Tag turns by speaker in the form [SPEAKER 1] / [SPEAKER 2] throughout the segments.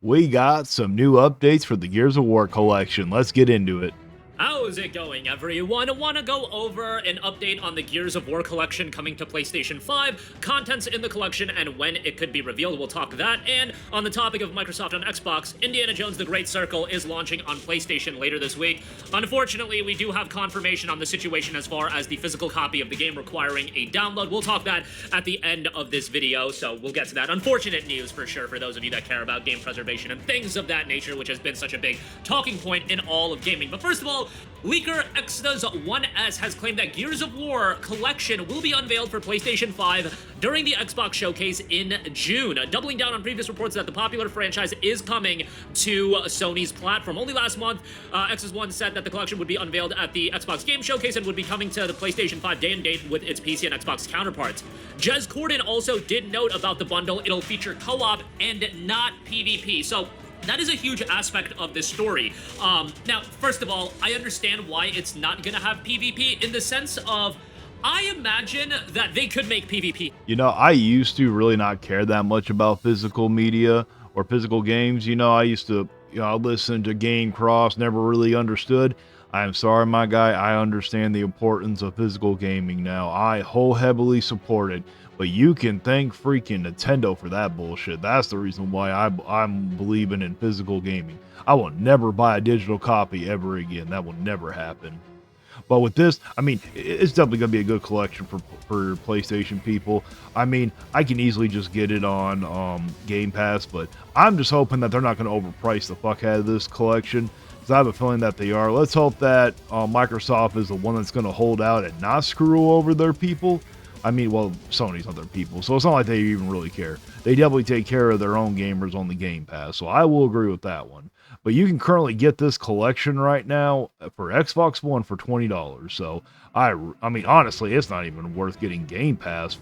[SPEAKER 1] we got some new updates for the Gears of War collection. Let's get into it.
[SPEAKER 2] How's it going, everyone? I want to go over an update on the Gears of War collection coming to PlayStation 5, contents in the collection, and when it could be revealed. We'll talk that. And on the topic of Microsoft on Xbox, Indiana Jones: The Great Circle is launching on PlayStation later this week. Unfortunately, we do have confirmation on the situation as far as the physical copy of the game requiring a download. We'll talk that at the end of this video, so we'll get to that. Unfortunate news for sure for those of you that care about game preservation and things of that nature, which has been such a big talking point in all of gaming. But first of all, leaker Extas1S has claimed that Gears of War collection will be unveiled for PlayStation 5 during the Xbox showcase in June, doubling down on previous reports that the popular franchise is coming to Sony's platform. Only last month, Extas1 said that the collection would be unveiled at the Xbox Game Showcase and would be coming to the PlayStation 5 day and date with its PC and Xbox counterparts. Jez Corden also did note about the bundle. It'll feature co-op and not PvP. So that is a huge aspect of this story. Now, first of all, I understand why it's not going to have PvP in the sense of I imagine that they could make PvP.
[SPEAKER 1] You know, I used to really not care that much about physical media or physical games. You know, I used to, listen to GameCross, never really understood. I'm sorry, my guy, I understand the importance of physical gaming now. I wholeheartedly support it. But you can thank freaking Nintendo for that bullshit. That's the reason why I'm believing in physical gaming. I will never buy a digital copy ever again. That will never happen. But with this, I mean, it's definitely going to be a good collection for PlayStation people. I mean, I can easily just get it on Game Pass, but I'm just hoping that they're not going to overprice the fuck out of this collection. I have a feeling that they are. Let's hope that Microsoft is the one that's going to hold out and not screw over their people. I mean, well, Sony's not their people, so it's not like they even really care. They definitely take care of their own gamers on the Game Pass, so I will agree with that one. But you can currently get this collection right now for Xbox One for $20. So, I mean, honestly, it's not even worth getting Game Pass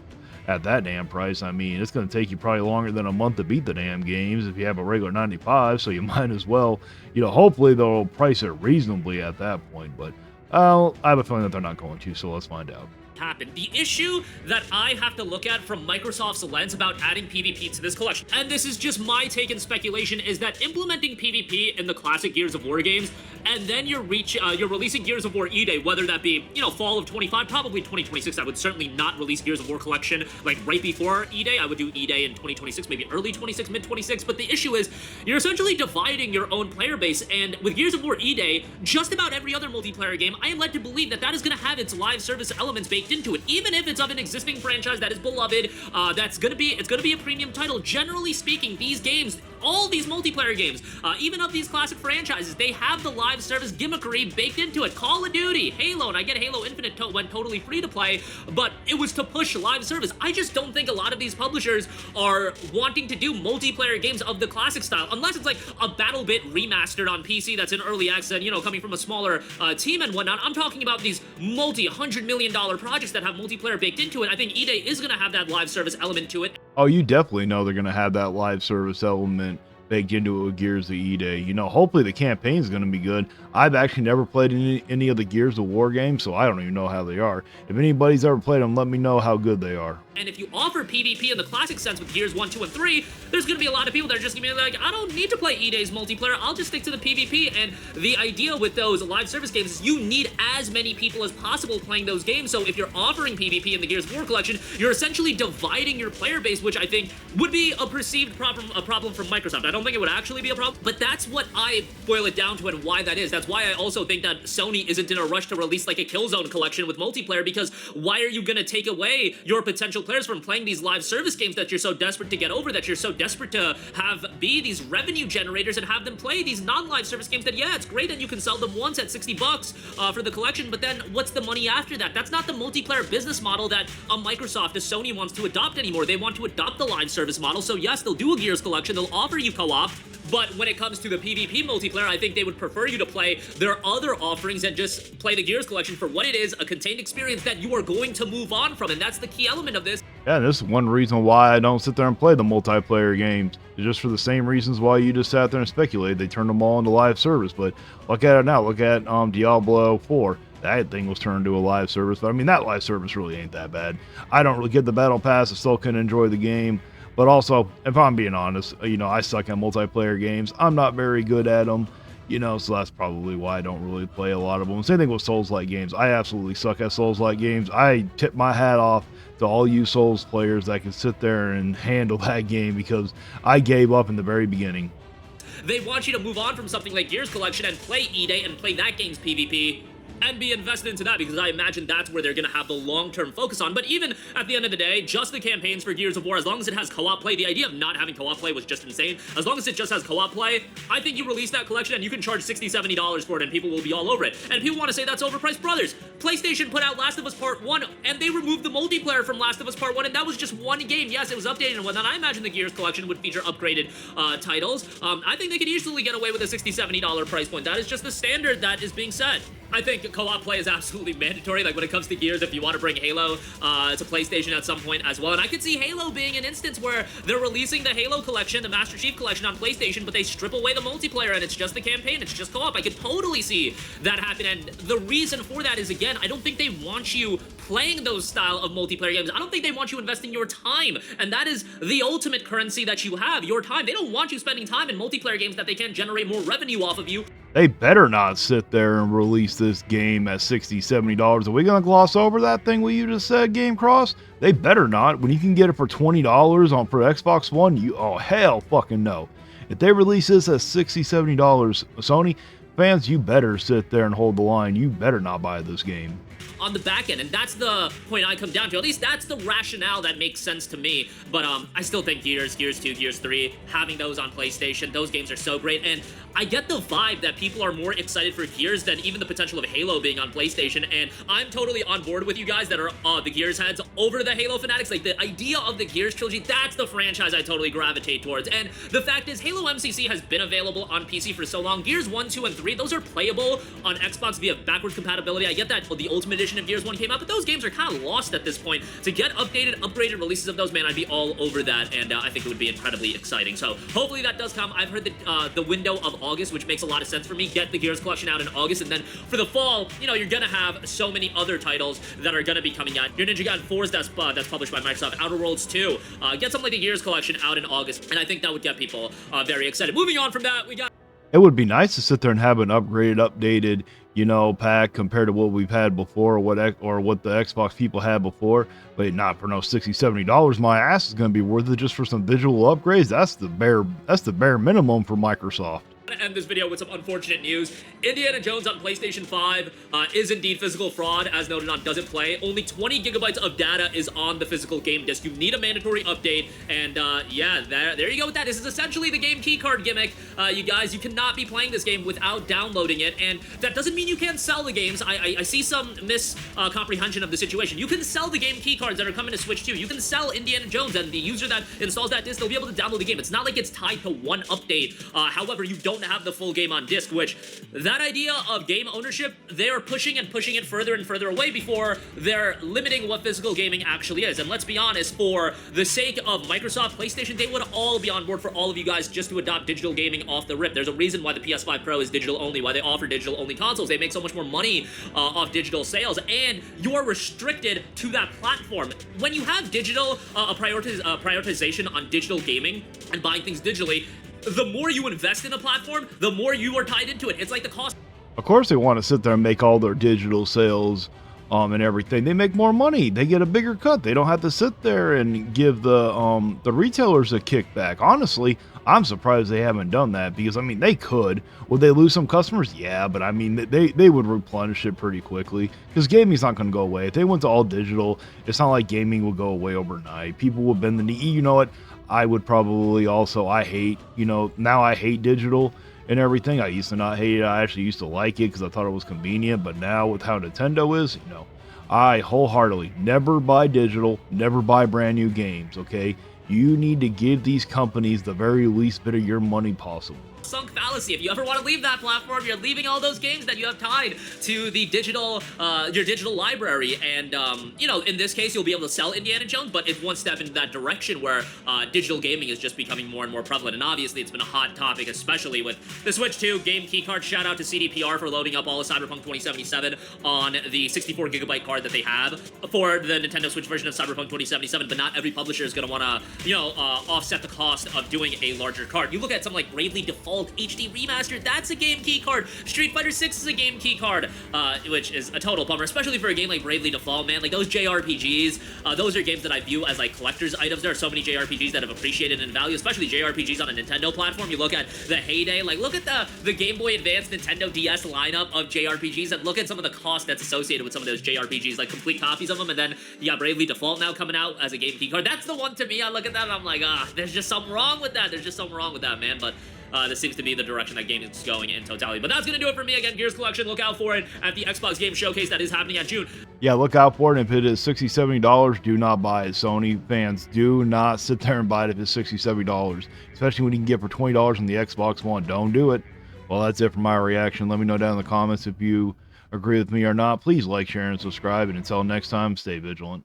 [SPEAKER 1] at that damn price. I mean, it's going to take you probably longer than a month to beat the damn games if you have a regular 95, so you might as well, hopefully they'll price it reasonably at that point. But I have a feeling that they're not going to, so let's find out.
[SPEAKER 2] Happen. The issue that I have to look at from Microsoft's lens about adding PvP to this collection, and this is just my take and speculation, is that implementing PvP in the classic Gears of War games, and then you're releasing Gears of War E-Day, whether that be, fall of 25, probably 2026. I would certainly not release Gears of War collection like right before E-Day. I would do E-Day in 2026, maybe early 26, mid 26. But the issue is you're essentially dividing your own player base, and with Gears of War E-Day, just about every other multiplayer game, I am led to believe that is going to have its live service elements baked into it, even if it's of an existing franchise that is beloved. It's gonna be a premium title. Generally speaking, these games, all these multiplayer games, even of these classic franchises, they have the live service gimmickry baked into it. Call of Duty, Halo, and I get Halo Infinite went totally free to play, but it was to push live service. I just don't think a lot of these publishers are wanting to do multiplayer games of the classic style, unless it's like a BattleBit remastered on PC that's in early access and, coming from a smaller team and whatnot. I'm talking about these multi-$100 million projects that have multiplayer baked into it. I think E-Day is going to have that live service element to it.
[SPEAKER 1] Oh, you definitely know they're going to have that live service element baked into it with Gears of E-Day. Hopefully the campaign's going to be good. I've actually never played any of the Gears of War games, so I don't even know how they are. If anybody's ever played them, let me know how good they are.
[SPEAKER 2] And if you offer PvP in the classic sense with Gears 1, 2, and 3, there's going to be a lot of people that are just going to be like, I don't need to play E-Day's multiplayer, I'll just stick to the PvP. And the idea with those live service games is you need as many people as possible playing those games. So if you're offering PvP in the Gears of War collection, you're essentially dividing your player base, which I think would be a perceived problem from Microsoft. I don't think it would actually be a problem, but that's what I boil it down to and why that is. That's why I also think that Sony isn't in a rush to release like a Killzone collection with multiplayer, because why are you going to take away your potential players from playing these live service games that you're so desperate to get over, that you're so desperate to have be these revenue generators, and have them play these non-live service games that, yeah, it's great that you can sell them once at $60 for the collection, but then what's the money after that? That's not the multiplayer business model that a Microsoft, a Sony wants to adopt anymore. They want to adopt the live service model. So yes, they'll do a Gears collection, they'll offer you co-op, but when it comes to the PvP multiplayer, I think they would prefer you to play their other offerings and just play the Gears collection for what it is, a contained experience that you are going to move on from, and that's the key element of this.
[SPEAKER 1] Yeah, this is one reason why I don't sit there and play the multiplayer games. It's just for the same reasons why you just sat there and speculated. They turned them all into live service, but look at it now. Look at Diablo 4. That thing was turned into a live service, but I mean, that live service really ain't that bad. I don't really get the battle pass. I still can enjoy the game. But also, if I'm being honest, I suck at multiplayer games. I'm not very good at them, so that's probably why I don't really play a lot of them. Same thing with Souls-like games. I absolutely suck at Souls-like games. I tip my hat off to all you Souls players that can sit there and handle that game, because I gave up in the very beginning.
[SPEAKER 2] They want you to move on from something like Gears Collection and play E-Day and play that game's PvP and be invested into that, because I imagine that's where they're going to have the long-term focus on. But even at the end of the day, just the campaigns for Gears of War, as long as it has co-op play, the idea of not having co-op play was just insane. As long as it just has co-op play, I think you release that collection and you can charge $60, $70 for it and people will be all over it. And people want to say that's overpriced. Brothers, PlayStation put out Last of Us Part 1 and they removed the multiplayer from Last of Us Part 1, and that was just one game. Yes, it was updated and whatnot. I imagine the Gears collection would feature upgraded titles. I think they could easily get away with a $60, $70 price point. That is just the standard that is being set. I think co-op play is absolutely mandatory. Like when it comes to Gears, if you want to bring Halo to PlayStation at some point as well. And I could see Halo being an instance where they're releasing the Halo collection, the Master Chief collection on PlayStation, but they strip away the multiplayer and it's just the campaign, it's just co-op. I could totally see that happen. And the reason for that is, again, I don't think they want you playing those style of multiplayer games. I don't think they want you investing your time, and that is the ultimate currency that you have, your time. They don't want you spending time in multiplayer games that they can generate more revenue off of you.
[SPEAKER 1] They better not sit there and release this game at $60, $70. Are we going to gloss over that thing you just said, GameCross? They better not. When you can get it for $20 for Xbox One, oh, hell fucking no. If they release this at $60, $70, Sony fans, you better sit there and hold the line. You better not buy this game.
[SPEAKER 2] On the back end, and that's the point I come down to. At least that's the rationale that makes sense to me. But I still think Gears 2, Gears 3, having those on PlayStation, those games are so great. And I get the vibe that people are more excited for Gears than even the potential of Halo being on PlayStation. And I'm totally on board with you guys that are the Gears heads over the Halo fanatics. Like the idea of the Gears trilogy, that's the franchise I totally gravitate towards. And the fact is, Halo MCC has been available on PC for so long. Gears 1, 2, and 3, those are playable on Xbox via backwards compatibility. I get that the Ultimate Edition of Gears 1 came out, but those games are kind of lost at this point. To get updated, upgraded releases of those, man, I'd be all over that, and I think it would be incredibly exciting. So hopefully that does come. I've heard that the window of August, which makes a lot of sense for me. Get the Gears collection out in August, and then for the fall, you're gonna have so many other titles that are gonna be coming out. Your Ninja Gaiden 4's that's published by Microsoft. Outer Worlds 2. Get something like the Gears collection out in August, and I think that would get people very excited. Moving on from that, we got...
[SPEAKER 1] It would be nice to sit there and have an upgraded, updated, pack compared to what we've had before, or what the Xbox people had before, but not for no $60, $70. My ass is going to be worth it just for some digital upgrades. That's the bare minimum for Microsoft.
[SPEAKER 2] I'm gonna end this video with some unfortunate news. Indiana Jones on PlayStation 5 is indeed physical fraud, as noted on Does It Play. Only 20 gigabytes of data is on the physical game disc. You need a mandatory update, and yeah, there you go with that. This is essentially the game keycard gimmick. You guys, you cannot be playing this game without downloading it, and that doesn't mean you can't sell the games. I see some miscomprehension of the situation. You can sell the game keycards that are coming to Switch 2. You can sell Indiana Jones, and the user that installs that disc, they'll be able to download the game. It's not like it's tied to one update. However, you don't have the full game on disc, which that idea of game ownership, they're pushing it further and further away before they're limiting what physical gaming actually is. And let's be honest, for the sake of Microsoft, PlayStation, they would all be on board for all of you guys just to adopt digital gaming off the rip. There's a reason why the PS5 Pro is digital only, why they offer digital only consoles. They make so much more money off digital sales, and you're restricted to that platform. When you have digital, prioritization on digital gaming and buying things digitally, the more you invest in a platform, the more you are tied into it. It's like the cost.
[SPEAKER 1] Of course they want to sit there and make all their digital sales and everything. They make more money. They get a bigger cut. They don't have to sit there and give the retailers a kickback. Honestly, I'm surprised they haven't done that, because I mean, they could. Would they lose some customers? Yeah, but I mean, they would replenish it pretty quickly, because gaming's not going to go away. If they went to all digital, it's not like gaming would go away overnight. People would bend the knee. You know what? I would probably also, now I hate digital and everything. I used to not hate it. I actually used to like it because I thought it was convenient. But now with how Nintendo is, I wholeheartedly never buy digital, never buy brand new games, okay? You need to give these companies the very least bit of your money possible.
[SPEAKER 2] sunk fallacy. If you ever want to leave that platform, you're leaving all those games that you have tied to the digital, your digital library. And, you know, in this case, you'll be able to sell Indiana Jones, but it's one step in that direction where digital gaming is just becoming more and more prevalent. And obviously, it's been a hot topic, especially with the Switch 2 game keycard. Shout out to CDPR for loading up all of Cyberpunk 2077 on the 64GB card that they have for the Nintendo Switch version of Cyberpunk 2077. But not every publisher is going to want to, you know, offset the cost of doing a larger card. You look at something like Bravely Default HD Remastered, that's a game key card. Street Fighter 6 is a game key card, which is a total bummer, especially for a game like Bravely Default, man. Like, those JRPGs, those are games that I view as, like, collector's items. There are so many JRPGs that have appreciated in value, especially JRPGs on a Nintendo platform. You look at the heyday, like, look at the Game Boy Advance Nintendo DS lineup of JRPGs, and look at some of the cost that's associated with some of those JRPGs, like complete copies of them, and then you got Bravely Default now coming out as a game key card. That's the one to me. I look at that and I'm like, there's just something wrong with that. There's just something wrong with that, man. But this seems to be the direction that gaming is going in totality. But that's going to do it for me. Again, Gears Collection, look out for it at the Xbox Game Showcase that is happening at June.
[SPEAKER 1] Yeah, look out for it. If it is $60, $70, do not buy it. Sony fans, do not sit there and buy it if it's $60, $70, especially when you can get it for $20 on the Xbox One. Don't do it. Well, that's it for my reaction. Let me know down in the comments if you agree with me or not. Please like, share, and subscribe. And until next time, stay vigilant.